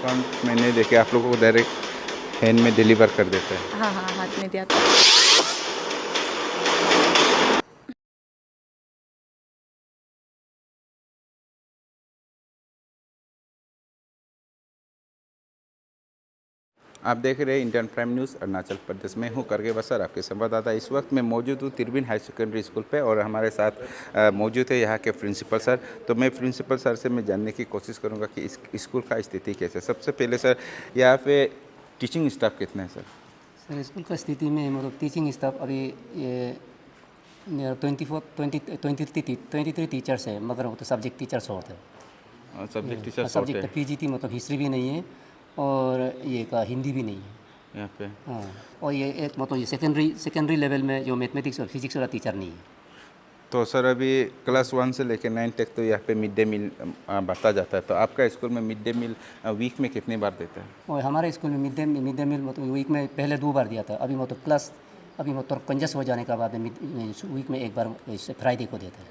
Account मैंने देखे आप लोगों को डायरेक्ट हैंड में डिलीवर कर देते हैं। हाँ हाँ, हाथ में दिया था। आप देख रहे हैं Indian prime news Arunachal Pradesh में हूँ करगे बसर आपके संवाददाता। इस वक्त मैं मौजूद हूँ तिरबिन हाई सेकेंडरी स्कूल पे और हमारे साथ मौजूद है यहाँ के प्रिंसिपल सर। तो मैं प्रिंसिपल सर से मैं जानने की कोशिश करूँगा कि इस स्कूल का स्थिति कैसे है। सबसे पहले सर यहाँ पे टीचिंग स्टाफ कितना है सर? सर स्कूल का स्थिति में मतलब टीचिंग स्टाफ अभी ये 23 टीचर्स है, मगर वो तो सब्जेक्ट टीचर्स होते हैं। सब्जेक्ट टीचर सब्जेक्ट पीजीटी मतलब हिस्ट्री भी नहीं है और ये का हिंदी भी नहीं है यहाँ पे। हाँ, और ये एक मतलब ये सेकेंडरी लेवल में जो मैथमेटिक्स और फिजिक्स वाला टीचर नहीं है। तो सर अभी क्लास 1 से लेकर 9 तक तो यहाँ पे मिड डे मील बांटा जाता है। तो आपका स्कूल में मिड डे मील वीक में कितनी बार देता है? और हमारे स्कूल में मिड डे मील मतलब वीक में पहले 2 बार दिया था। अभी मतलब क्लास अभी मतलब कंजस हो जाने के बाद वीक में एक बार फ्राइडे को देता है।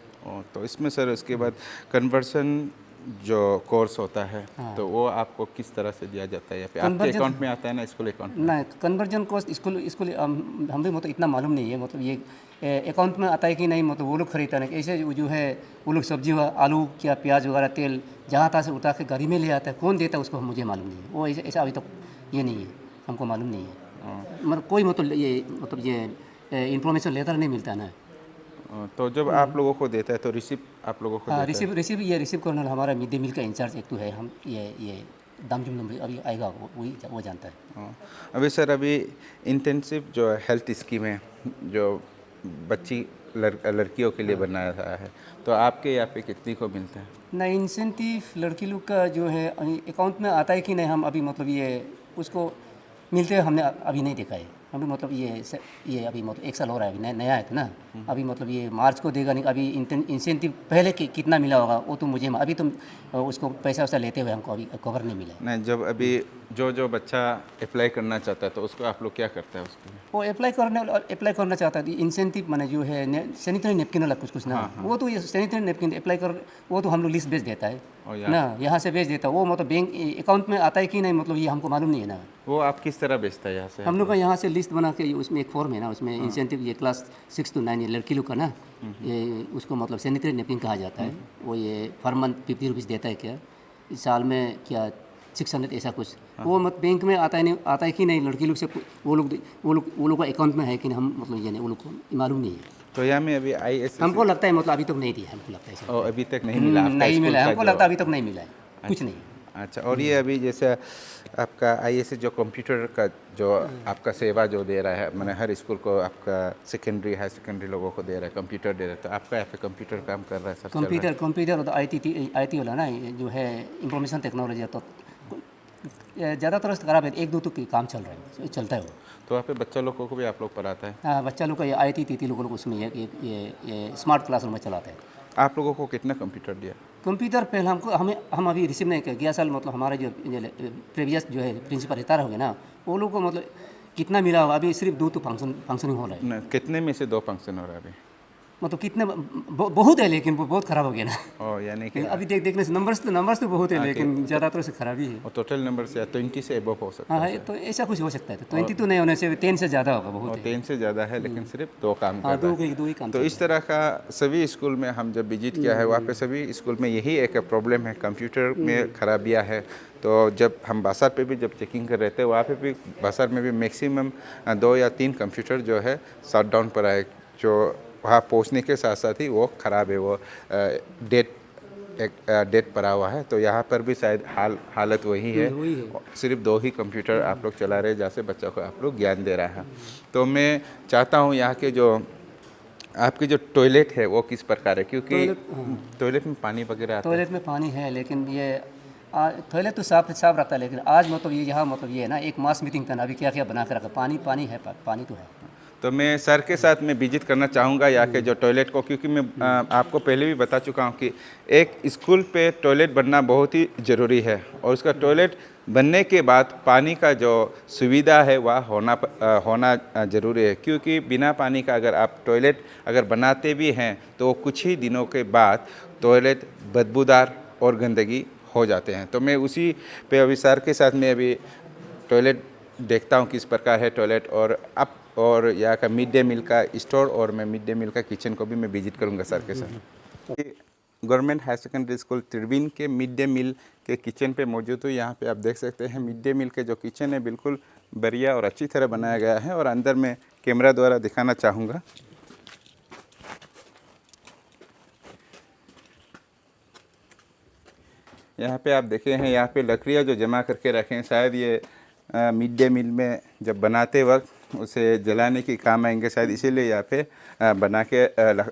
तो इसमें सर उसके बाद कन्वर्सन जो कोर्स होता है तो वो आपको किस तरह से दिया जाता है? या फिर आपके अकाउंट में आता है ना, स्कूल अकाउंट में? ना कन्वर्जन कोर्स स्कूल हम भी मतलब इतना मालूम नहीं है, मतलब ये अकाउंट में आता है कि नहीं, मतलब वो लोग खरीदता है। ऐसे जो है वो लोग सब्जी आलू क्या प्याज वगैरह तेल जहाँ तहाँ से उठा के गाड़ी में ले आता है। कौन देता है उसको मुझे मालूम नहीं है। वो ऐसा अभी तक ये नहीं है, हमको मालूम नहीं है। मतलब कोई मतलब ये इंफॉर्मेशन लेटर नहीं मिलता ना। तो जब आप लोगों को देता है तो रिसिप्ट आप लोगों को देता है? रिसीव करना हमारा मिड डे मील का इंचार्ज एक तो है। हम ये दामजुम नंबर अभी आएगा वो जानता है। अभी सर अभी इंटेंसिव जो हेल्थ स्कीम है जो बच्ची लड़कियों के लिए बनाया गया है, तो आपके यहाँ पे कितनी को मिलता है? ना इंसेंटिव लड़की लोग का जो है अकाउंट में आता है कि नहीं, हम अभी मतलब ये उसको मिलते हमने अभी नहीं देखा है। अभी मतलब ये अभी मतलब 1 साल हो रहा है, अभी नया है तो ना। अभी मतलब ये मार्च को देगा नहीं। अभी इंसेंटिव पहले कितना मिला होगा वो तो मुझे अभी तो उसको पैसा वैसा लेते हुए हमको अभी कवर नहीं मिला है। नहीं, जब अभी जो बच्चा अप्लाई करना चाहता है तो उसको आप लोग क्या करते हैं उसके लिए? वो अप्लाई करना चाहता है इंसेंटिव माने जो है सैनिटरी नैपकिन वाला कुछ ना। वो तो ये सैनिटरी नैपकिन अप्लाई कर वो तो हम लोग लिस्ट भेज देता है ना, यहाँ से भेज देता है। वो मतलब बैंक अकाउंट में आता है कि नहीं मतलब ये हमको मालूम नहीं है ना। वो आप किस तरह बेचता है यहाँ से? हम लोग का यहाँ से लिस्ट बना के उसमें एक फॉर्म है ना, उसमें इंसेंटिव ये क्लास 6 to 9 ये लड़की लोग का ना, ये उसको मतलब सैनिटरी नैपकिन कहा जाता है। वो ये पर मंथ 50 रुपीज़ देता है क्या, इस साल में क्या 600 ऐसा कुछ। वो मत बैंक में आता है कि नहीं लड़की लोग से वो लोग का अकाउंट में है कि नहीं, हम मतलब ये नहीं वो लोग को मालूम नहीं है। तो यहाँ में अभी IAS हमको लगता है मतलब अभी तक नहीं दिया, हमको लगता है सर। अभी तक नहीं मिला? नहीं मिला, हमको लगता है अभी तक नहीं मिला है, कुछ नहीं। अच्छा, और ये अभी जैसे आपका IAS जो कंप्यूटर का जो आपका सेवा जो दे रहा है, मैंने हर स्कूल को आपका सेकेंडरी हाई सेकेंडरी लोगों को दे रहा है, कंप्यूटर दे रहा है, तो आपका यहाँ पे कंप्यूटर काम कर रहा है सर? कंप्यूटर और IT वाला ना जो है इंफॉर्मेशन टेक्नोलॉजी, तो ज़्यादातर खराब है, 1-2 तो काम चल रहा है, चलता है वो। तो वहाँ पे बच्चा लोगों को भी आप लोग पढ़ाता है? हाँ, बच्चा लोग का ये IT लोगों को उसमें ये स्मार्ट क्लासरूम में चलाते हैं। आप लोगों को कितना कंप्यूटर दिया? कंप्यूटर पहले हम अभी रिसीव नहीं किया। गया साल मतलब हमारे जो प्रीवियस जो है प्रिंसिपल रिटायर हो गए ना, वो लोग को मतलब कितना मिला होगा। अभी सिर्फ 2 तो फंक्शनिंग हो रहा है। कितने में से 2 फंक्शन हो रहा है अभी? मतलब कितने बहुत है, लेकिन वो बहुत ख़राब हो गया ना। यानी कि अभी देखने से नंबर्स तो बहुत है, लेकिन ज़्यादातर से खराबी है। और टोटल नंबर से 20 से एबव हो सकता है? हाँ, तो ऐसा कुछ हो सकता है। तो 20 तो नहीं होने से 10 से ज़्यादा होगा, बहुत है। 10 से ज़्यादा है, लेकिन सिर्फ 2 काम कर रहा है। 2 ही काम। तो इस तरह का सभी स्कूल में हम जब विजिट किया है, वहाँ पे सभी स्कूल में यही एक प्रॉब्लम है, कंप्यूटर में खराबियाँ है। तो जब हम बासार पे भी जब चेकिंग कर रहे थे, वहाँ पे भी बासार में भी मैक्सिमम 2 या 3 कंप्यूटर जो है शट डाउन पर आए, जो वहाँ पहुँचने के साथ साथ ही वो ख़राब है, वो डेट पड़ा हुआ है। तो यहाँ पर भी शायद हालत वही है, सिर्फ 2 ही कंप्यूटर आप लोग चला रहे हैं, जहाँ से बच्चों को आप लोग ज्ञान दे रहा है। तो मैं चाहता हूँ यहाँ के जो आपकी जो टॉयलेट है वो किस प्रकार है, क्योंकि टॉयलेट में पानी वगैरह आता है? टॉयलेट में पानी है, लेकिन ये टॉयलेट तो साफ रखता है, लेकिन आज मतलब ये यहाँ मतलब ये है ना, एक मास मीटिंग था ना, अभी क्या क्या बना के रखा। पानी है, पानी तो है। तो मैं सर के साथ मैं विजिट करना चाहूँगा यहाँ के जो टॉयलेट को, क्योंकि मैं आपको पहले भी बता चुका हूँ कि एक स्कूल पे टॉयलेट बनना बहुत ही ज़रूरी है, और उसका टॉयलेट बनने के बाद पानी का जो सुविधा है वह होना ज़रूरी है। क्योंकि बिना पानी का अगर आप टॉयलेट अगर बनाते भी हैं तो कुछ ही दिनों के बाद टॉयलेट बदबूदार और गंदगी हो जाते हैं। तो मैं उसी पे विस्तार के साथ मैं अभी टॉयलेट देखता हूँ किस प्रकार है टॉयलेट, और यहाँ का मिड डे मील का स्टोर और मैं मिड डे मील का किचन को भी मैं विजिट करूँगा सर के साथ। Government higher secondary school Tirbin के मिड डे मील के किचन पे मौजूद हूँ। यहाँ पे आप देख सकते हैं मिड डे मील के जो किचन है बिल्कुल बढ़िया और अच्छी तरह बनाया गया है, और अंदर मैं कैमरा द्वारा दिखाना चाहूँगा। यहाँ पे आप देखे हैं, यहाँ पे लकड़ियाँ जो जमा करके रखे हैं, शायद ये मिड डे मील में जब बनाते वक्त उसे जलाने की काम आएंगे शायद, इसीलिए यहाँ पे बना के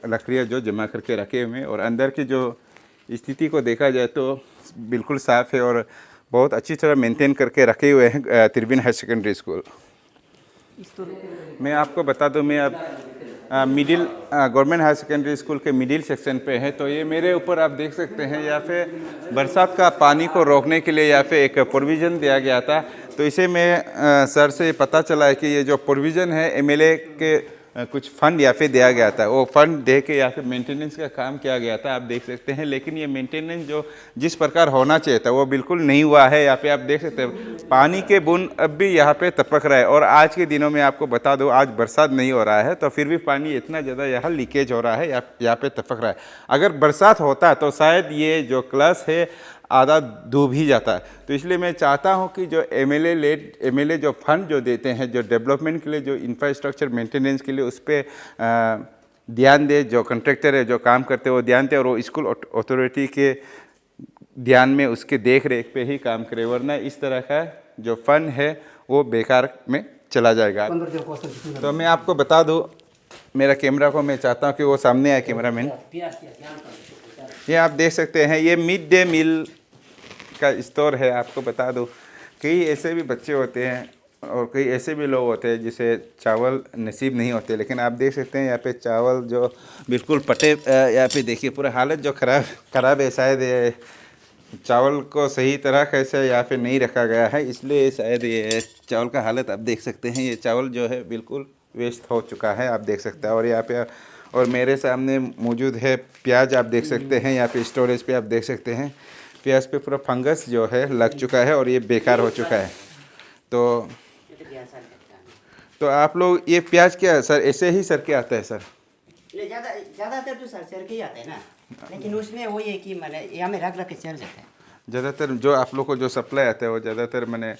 लकड़ियाँ जो जमा करके रखे हुए हैं। और अंदर की जो स्थिति को देखा जाए तो बिल्कुल साफ़ है और बहुत अच्छी तरह मेंटेन करके रखे हुए हैं तिरबिन हायर सेकेंडरी स्कूल। मैं आपको बता दूं, मैं अब middle government higher secondary school के मिडिल सेक्शन पे है। तो ये मेरे ऊपर आप देख सकते हैं, यहाँ पे बरसात का पानी को रोकने के लिए यहाँ पे एक प्रोविज़न दिया गया था। तो इसे मैं सर से पता चला है कि ये जो प्रोविज़न है एमएलए के कुछ फंड यहाँ पे दिया गया था, वो फंड दे के यहाँ पे मेंटेनेंस का काम किया गया था, आप देख सकते हैं। लेकिन ये मेंटेनेंस जो जिस प्रकार होना चाहिए था वो बिल्कुल नहीं हुआ है। यहाँ पे आप देख सकते हैं पानी के बूंद अब भी यहाँ पे टपक रहा है। और आज के दिनों में आपको बता दो, आज बरसात नहीं हो रहा है तो फिर भी पानी इतना ज़्यादा यहाँ लीकेज हो रहा है, यहाँ पे टपक रहा है। अगर बरसात होता तो शायद ये जो क्लास है आधा डूब ही जाता है। तो इसलिए मैं चाहता हूं कि जो एमएलए जो फंड जो देते हैं जो डेवलपमेंट के लिए, जो इंफ्रास्ट्रक्चर मेंटेनेंस के लिए, उस पर ध्यान दे। जो कॉन्ट्रैक्टर है जो काम करते हैं वो ध्यान दे, और वो स्कूल अथॉरिटी के ध्यान में उसके देख रेख पे ही काम करे, वरना इस तरह का जो फंड है वो बेकार में चला जाएगा। तो मैं आपको बता दूँ, मेरा कैमरा को मैं चाहता हूँ कि वो सामने आए कैमरामैन। ये आप देख सकते हैं, ये मिड डे मील का स्टोर है। आपको बता दूं, कई ऐसे भी बच्चे होते हैं और कई ऐसे भी लोग होते हैं जिसे चावल नसीब नहीं होते, लेकिन आप देख सकते हैं यहाँ पे चावल जो बिल्कुल पटे, यहाँ पे देखिए पूरा हालत जो ख़राब है। शायद ये चावल को सही तरह कैसे यहाँ पे नहीं रखा गया है, इसलिए शायद ये चावल का हालत आप देख सकते हैं। ये चावल जो है बिल्कुल वेस्ट हो चुका है, आप देख सकते हैं। और यहाँ पे और मेरे सामने मौजूद है प्याज, आप देख सकते हैं। यहाँ पे स्टोरेज पे आप देख सकते हैं प्याज पे पूरा फंगस जो है लग चुका है और ये बेकार हो चुका है। तो आप लोग ये प्याज क्या है सर, ऐसे ही सर के आता है सर? ज़्यादातर तो सर के ही आता है ना, लेकिन उसमें वो ये कि मैंने यहाँ में रख के चल जाता है। ज़्यादातर जो आप लोग को जो सप्लाई आता है वो ज़्यादातर मैंने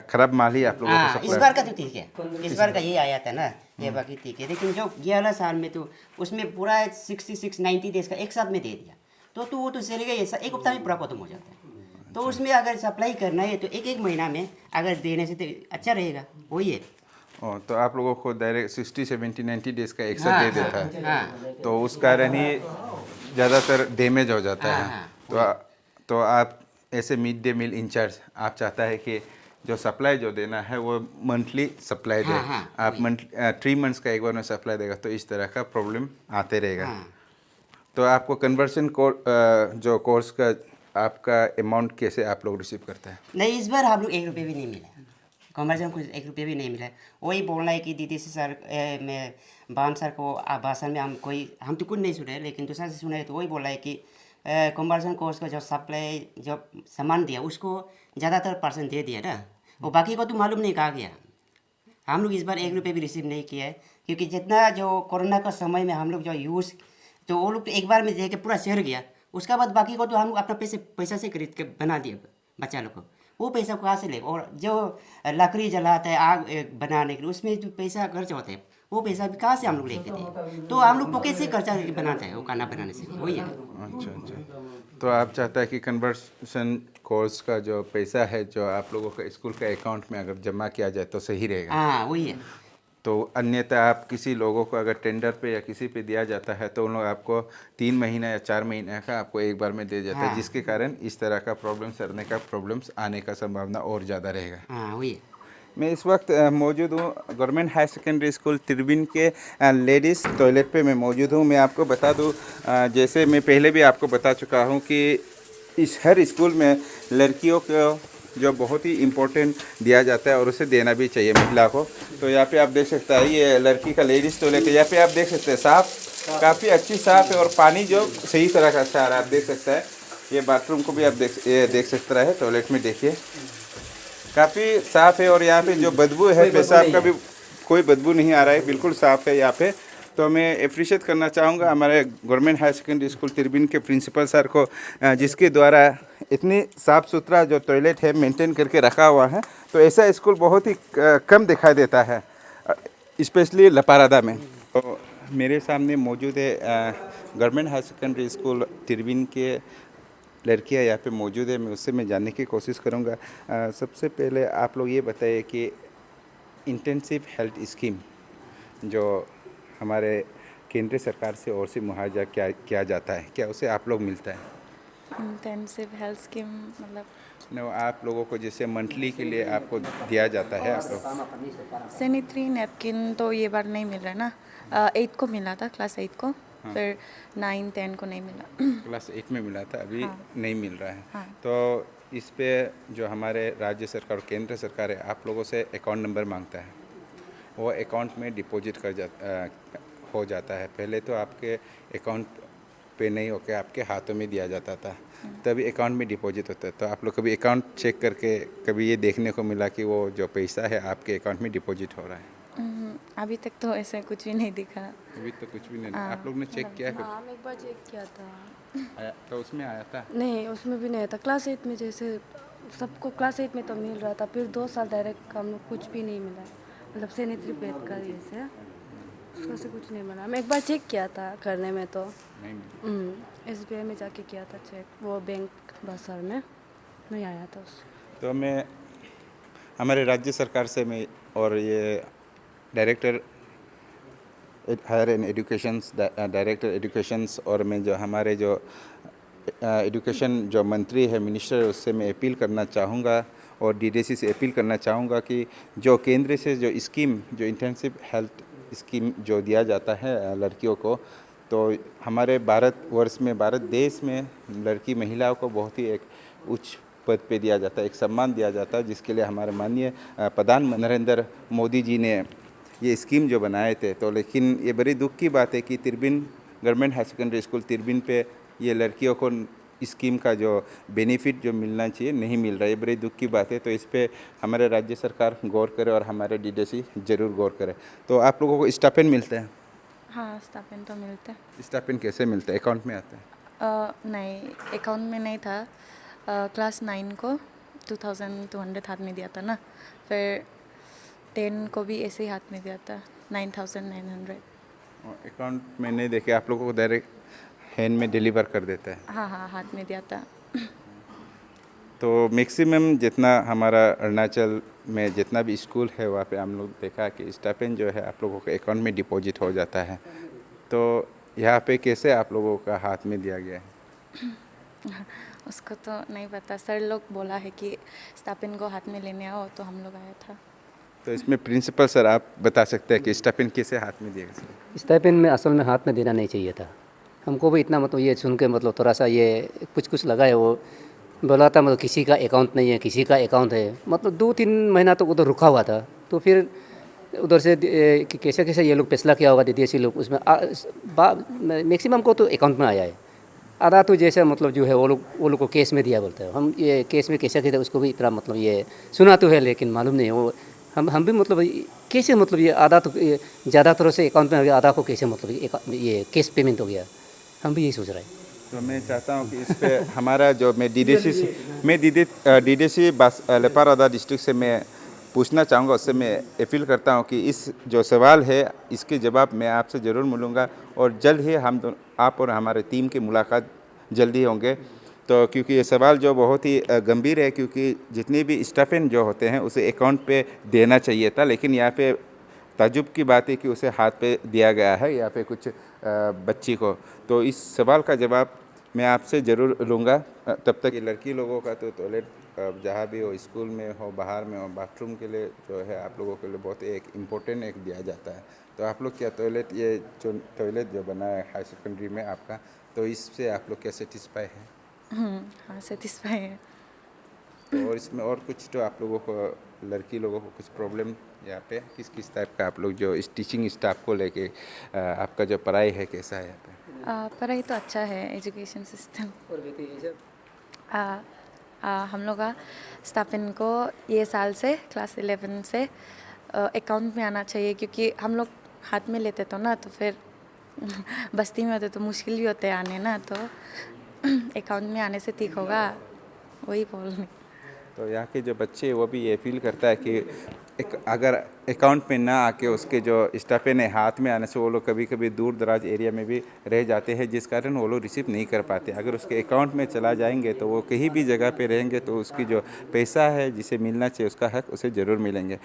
खराब माल ही आप लोगों को सप्लाई। इस बार का तो ठीक है, इस बार का ये आया था ना, ये बाकी ठीक है। लेकिन जो ये वाला साल में तो उसमें पूरा 66-90 डेज का एक साथ में दे दिया, तो वो तो चलेगा, एक हफ्ता में पूरा खत्म हो जाता है। तो उसमें अगर सप्लाई करना है तो एक महीना में अगर देने से तो अच्छा रहेगा, वही है। तो आप लोगों को डायरेक्ट 60-70-90 डेज का एक साथ दे देता है, तो उस कारण ही ज़्यादातर डैमेज हो जाता है। तो आप ऐसे मिड डे मील इंचार्ज, आप चाहता है कि जो सप्लाई जो देना है वो मंथली सप्लाई दे। आप 3 मंथ्स का एक बार में सप्लाई देगा तो इस तरह का प्रॉब्लम आते रहेगा। तो आपको कन्वर्सन जो कोर्स का आपका अमाउंट कैसे आप लोग रिसीव करते हैं? नहीं, इस बार हम लोग 1 रुपये भी नहीं मिला, कन्वर्सन को 1 रुपये भी नहीं मिला। वही बोलना है कि दीदी से सर, मैं बाम सर को भाषण में हम तो कुछ नहीं सुने, लेकिन दूसरा से सुने तो वही बोला है कि कन्वर्सन कोर्स का जो सप्लाई जो सामान दिया उसको ज़्यादातर परसेंट दे दिया ना, वो बाकी को तो मालूम नहीं कहा गया। हम लोग इस बार 1 रुपये भी रिसीव नहीं किया है, क्योंकि जितना जो कोरोना का समय में हम लोग जो यूज़, तो वो लोग तो एक बार में दे के पूरा शेयर गया, उसका बाद बाकी को तो हम लोग अपना पैसा से खरीद के बना दिया बच्चा लोग को। वो पैसा कहाँ से ले, और जो लकड़ी जलाता है आग बनाने के लिए उसमें जो पैसा खर्च होता है वो पैसा भी कहाँ से हम लोग लेके थे, तो हम लोग पॉकेट से खर्चा बनाते हैं वो खाना बनाने से, वही है। अच्छा, तो आप चाहता है कि कन्वर्सन कोर्स का जो पैसा है जो आप लोगों का स्कूल का अकाउंट में अगर जमा किया जाए तो सही रहेगा? हाँ, वही है। तो अन्यथा आप किसी लोगों को अगर टेंडर पे या किसी पे दिया जाता है तो उन लोग आपको 3 महीना या 4 महीने का आपको एक बार में दे जाता है, जिसके कारण इस तरह का प्रॉब्लम्स आने का संभावना और ज़्यादा रहेगा। हाँ, वही है। मैं इस वक्त मौजूद हूँ government higher secondary school Tirbin के लेडीज़ टॉयलेट पे मैं मौजूद हूँ। मैं आपको बता दूँ, जैसे मैं पहले भी आपको बता चुका हूँ कि इस हर स्कूल में लड़कियों को जो बहुत ही इम्पोर्टेंट दिया जाता है और उसे देना भी चाहिए महिला को। तो यहाँ पे आप देख सकते हैं ये लड़की का लेडीज़ टॉयलेट है। यहाँ पे आप देख सकते हैं साफ़, काफ़ी अच्छी साफ़ है और पानी जो सही तरह का अच्छा आ रहा है, आप देख सकते हैं। ये बाथरूम को भी आप ये देख सकते रहे, टॉयलेट में देखिए काफ़ी साफ़ है। और यहाँ पे जो बदबू है पेशाब का भी कोई बदबू नहीं आ रहा है, बिल्कुल साफ़ है यहाँ पे। तो मैं अप्रिशिएट करना चाहूँगा हमारे government higher secondary school Tirbin के प्रिंसिपल सर को, जिसके द्वारा इतनी साफ़ सुथरा जो टॉयलेट है मेंटेन करके रखा हुआ है। तो ऐसा स्कूल बहुत ही कम दिखाई देता है, स्पेशली लपारादा में। तो मेरे सामने मौजूद है government higher secondary school Tirbin के लड़कियां यहाँ पे मौजूद है, मैं उससे मैं जानने की कोशिश करूँगा। सबसे पहले आप लोग ये बताइए कि इंटेंसिव हेल्थ स्कीम जो हमारे केंद्र सरकार से और से मुआवजा क्या किया जाता है, क्या उसे आप लोग मिलता है? इंटेंसिव हेल्थ स्कीम मतलब न, आप लोगों को जैसे मंथली के लिए आपको दिया जाता है आप लोग? सैनिटरी नैपकिन तो ये बार नहीं मिल रहा है ना। 8 को मिला था, क्लास 8 को। फिर 9, 10 को नहीं मिला। क्लास 8 में मिला था, अभी हाँ। नहीं मिल रहा है। हाँ। तो इस पे जो हमारे राज्य सरकार और केंद्र सरकार है, आप लोगों से अकाउंट नंबर मांगता है, वो अकाउंट में डिपॉजिट हो जाता है। पहले तो आपके अकाउंट पे नहीं होकर आपके हाथों में दिया जाता था, तभी अकाउंट में डिपॉजिट होता है। तो आप लोग कभी अकाउंट चेक करके कभी ये देखने को मिला कि वो जो पैसा है आपके अकाउंट में डिपॉजिट हो रहा है? अभी तक तो ऐसा कुछ भी नहीं दिखा। अभी तो कुछ भी नहीं। आप लोग ने चेक किया है? हाँ, एक बार चेक किया था। आया तो उसमें आया था? नहीं, उसमें भी नहीं आया था। क्लास 8 में जैसे सबको क्लास 8 में तो मिल रहा था, फिर 2 साल डायरेक्ट हम लोग कुछ भी नहीं मिला, मतलब सैनिटरी पैड का जैसे उसका से कुछ नहीं मिला। मैं एक बार चेक किया था करने में तो नहीं मिला। SBI में जाके किया था चेक, वो बैंक बाजार में नहीं आया था उससे। तो मैं हमारे राज्य सरकार से मैं और ये director higher and educations, director educations, और मैं जो हमारे जो एजुकेशन जो मंत्री है, मिनिस्टर है, उससे मैं अपील करना चाहूँगा और DDC से अपील करना चाहूँगा कि जो केंद्र से जो स्कीम, जो इंटेंसिव हेल्थ स्कीम जो दिया जाता है लड़कियों को, तो हमारे भारतवर्ष में, भारत देश में लड़की महिलाओं को बहुत ही एक उच्च पद पे दिया जाता है, एक सम्मान दिया जाता है, जिसके लिए हमारे माननीय प्रधानमंत्री नरेंद्र मोदी जी ने ये स्कीम जो बनाए थे। तो लेकिन ये बड़ी दुख की बात है कि Tirbin government higher secondary school Tirbin पे ये लड़कियों को स्कीम का जो बेनिफिट जो मिलना चाहिए नहीं मिल रहा है, ये बड़ी दुख की बात है। तो इस पे हमारे राज्य सरकार गौर करे और हमारे DDC ज़रूर गौर करे। तो आप लोगों को स्टाइपेंड मिलते हैं? हाँ, स्टाइपेंड तो मिलता है। स्टाइपेंड कैसे मिलता है? अकाउंट में आता है? नहीं, अकाउंट में नहीं था। क्लास 9 को 2200 हाथ में दिया था ना, फिर 10 को भी ऐसे ही हाथ में दिया था, 9900। अकाउंट में नहीं देखे, आप लोगों को डायरेक्ट हैंड में डिलीवर कर देता है? हाँ हाँ, हाथ में दिया था। तो मैक्सिमम जितना हमारा अरुणाचल में जितना भी स्कूल है वहाँ पे हम लोग देखा कि स्टाइपेंड जो है आप लोगों के अकाउंट में डिपॉजिट हो जाता है। तो यहाँ पे कैसे आप लोगों का हाथ में दिया गया है? उसको तो नहीं पता, सर लोग बोला है कि स्टाइपेंड को हाथ में लेने आओ, तो हम लोग आया था। तो इसमें प्रिंसिपल सर आप बता सकते हैं कि स्टाइपेंड कैसे हाथ में दिया गया? स्टाइपेंड में असल में हाथ में देना नहीं चाहिए था। हमको भी इतना मतलब ये सुन के मतलब थोड़ा सा ये कुछ लगा है। वो बोला था मतलब किसी का अकाउंट नहीं है, किसी का अकाउंट है, मतलब 2-3 महीना तो उधर रुका हुआ था। तो फिर उधर से कि कैसे कैसे ये लोग फैसला किया होगा DDC लोग, उसमें मैक्सिमम को तो अकाउंट में आया है। आधा तो जैसे मतलब जो है वो लोग को केस में दिया बोलते हैं। हम ये केस में कैसे किया उसको भी इतना मतलब ये सुना तो है, लेकिन मालूम नहीं वो हम भी मतलब कैसे मतलब ये आधा तो ज़्यादातर से अकाउंट में हो गया, आधा को कैसे मतलब ये केस पेमेंट हो गया, हम भी यही सोच रहे हैं। तो मैं चाहता हूँ कि इस पे हमारा जो मैं DDC लेपारादा डिस्ट्रिक्ट से मैं पूछना चाहूँगा, उससे मैं अपील करता हूँ कि इस जो सवाल है इसके जवाब मैं आपसे ज़रूर मिलूँगा और जल्द ही आप और हमारे टीम की मुलाकात जल्दी होंगे। तो क्योंकि ये सवाल जो बहुत ही गंभीर है, क्योंकि जितने भी स्टाइपेंड जो होते हैं उसे अकाउंट पे देना चाहिए था, लेकिन यहाँ पे ताज्जुब की बात है कि उसे हाथ पे दिया गया है यहाँ पे कुछ बच्ची को। तो इस सवाल का जवाब मैं आपसे ज़रूर लूँगा। तब तक ये लड़की लोगों का तो टॉयलेट जहाँ भी हो, स्कूल में हो, बाहर में हो, बाथरूम के लिए जो है आप लोगों के लिए बहुत एक इम्पोर्टेंट एक दिया जाता है। तो आप लोग क्या ये जो टॉयलेट जो बना है हाई सेकेंडरी में आपका, तो इससे आप लोग क्या सेटिस्फाई है? हाँ, सेटिस्फाई है। तो और इसमें और कुछ तो आप लोगों को, लड़की लोगों को कुछ प्रॉब्लम यहाँ पे किस टाइप का आप लोग जो इस टीचिंग स्टाफ को लेके आपका जो पढ़ाई है कैसा है यहाँ पे? पढ़ाई तो अच्छा है, एजुकेशन सिस्टम। और हम लोग का स्टाफिन को ये साल से क्लास 11 से अकाउंट में आना चाहिए, क्योंकि हम लोग हाथ में लेते तो ना, तो फिर बस्ती में होते तो मुश्किल भी होते आने ना, तो अकाउंट में आने से ठीक होगा, वही बोलने। तो यहाँ के जो बच्चे वो भी ये फील करता है कि अगर अकाउंट में ना आके उसके जो स्टाफिन है हाथ में आने से वो लोग कभी कभी दूर दराज एरिया में भी रह जाते हैं, जिस कारण वो लोग रिसीव नहीं कर पाते। अगर उसके अकाउंट में चला जाएंगे तो वो कहीं भी जगह पे रहेंगे तो उसकी जो पैसा है जिसे मिलना चाहिए उसका हक उसे ज़रूर मिलेंगे।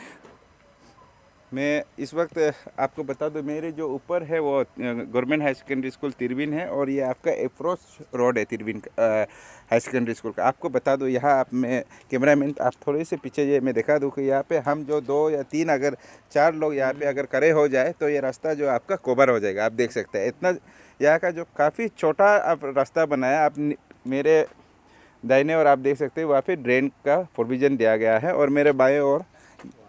मैं इस वक्त आपको बता दूं, मेरे जो ऊपर है वो government high secondary school Tirbin है और ये आपका अप्रोच रोड है तिरबिन हाई सेकेंडरी स्कूल का। आपको बता दूं यहाँ आप मैं कैमरामैन आप थोड़े से पीछे ये मैं दिखा दूं कि यहाँ पे हम जो 2 या 3 अगर 4 लोग यहाँ पे अगर खड़े हो जाए तो ये रास्ता जो आपका कवर हो जाएगा। आप देख सकते हैं इतना यहाँ का जो काफ़ी छोटा आप रास्ता बनाया आप मेरे दाहिने और आप देख सकते हैं वहाँ पे ड्रेन का प्रोविज़न दिया गया है और मेरे बाएं ओर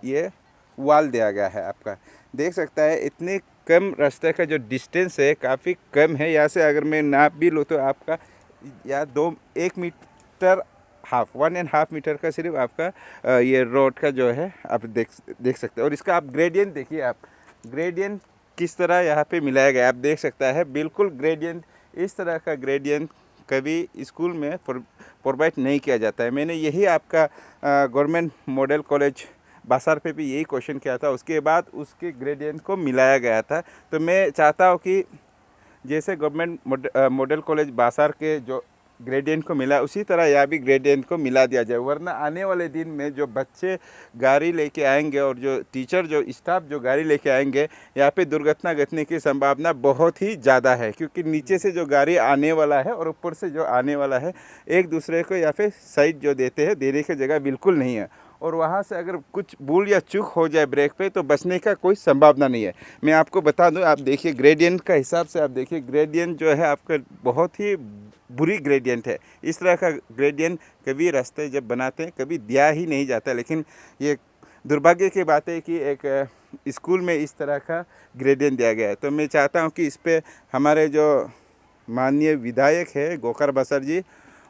ये वाल दिया गया है। आपका देख सकता है इतने कम रास्ते का जो डिस्टेंस है काफ़ी कम है। यहाँ से अगर मैं नाप भी लूँ तो आपका या 1 मीटर हाफ 1.5 मीटर का सिर्फ आपका ये रोड का जो है आप देख सकते हैं। और इसका आप ग्रेडियंट देखिए, आप ग्रेडियंट किस तरह यहाँ पे मिलाया गया आप देख सकता है। बिल्कुल ग्रेडियंट इस तरह का ग्रेडियंट कभी स्कूल में प्रोवाइड नहीं किया जाता है। मैंने यही आपका गवर्नमेंट मॉडल कॉलेज बासार पे भी यही क्वेश्चन किया था, उसके बाद उसके ग्रेडियंट को मिलाया गया था। तो मैं चाहता हूँ कि जैसे गवर्नमेंट मॉडल कॉलेज बासार के जो ग्रेडियंट को मिला उसी तरह यहाँ भी ग्रेडियंट को मिला दिया जाए, वरना आने वाले दिन में जो बच्चे गाड़ी लेके आएंगे और जो टीचर जो स्टाफ जो गाड़ी लेके आएंगे यहाँ पे दुर्घटना घटने की संभावना बहुत ही ज़्यादा है, क्योंकि नीचे से जो गाड़ी आने वाला है और ऊपर से जो आने वाला है एक दूसरे को या फिर साइड जो देते हैं देने की जगह बिल्कुल नहीं है। और वहाँ से अगर कुछ भूल या चूक हो जाए ब्रेक पे तो बचने का कोई संभावना नहीं है। मैं आपको बता दूं, आप देखिए ग्रेडियंट का हिसाब से आप देखिए ग्रेडियंट जो है आपका बहुत ही बुरी ग्रेडियंट है। इस तरह का ग्रेडियंट कभी रास्ते जब बनाते हैं कभी दिया ही नहीं जाता, लेकिन ये दुर्भाग्य की बात है कि एक स्कूल में इस तरह का ग्रेडियंट दिया गया है। तो मैं चाहता हूँ कि इस पर हमारे जो माननीय विधायक है गोकर बासर जी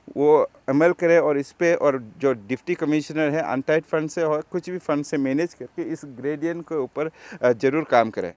वो अमल करे और इस पे और जो डिप्टी कमिश्नर है अनटाइड फंड से और कुछ भी फंड से मैनेज करके इस ग्रेडियंट के ऊपर ज़रूर काम करें।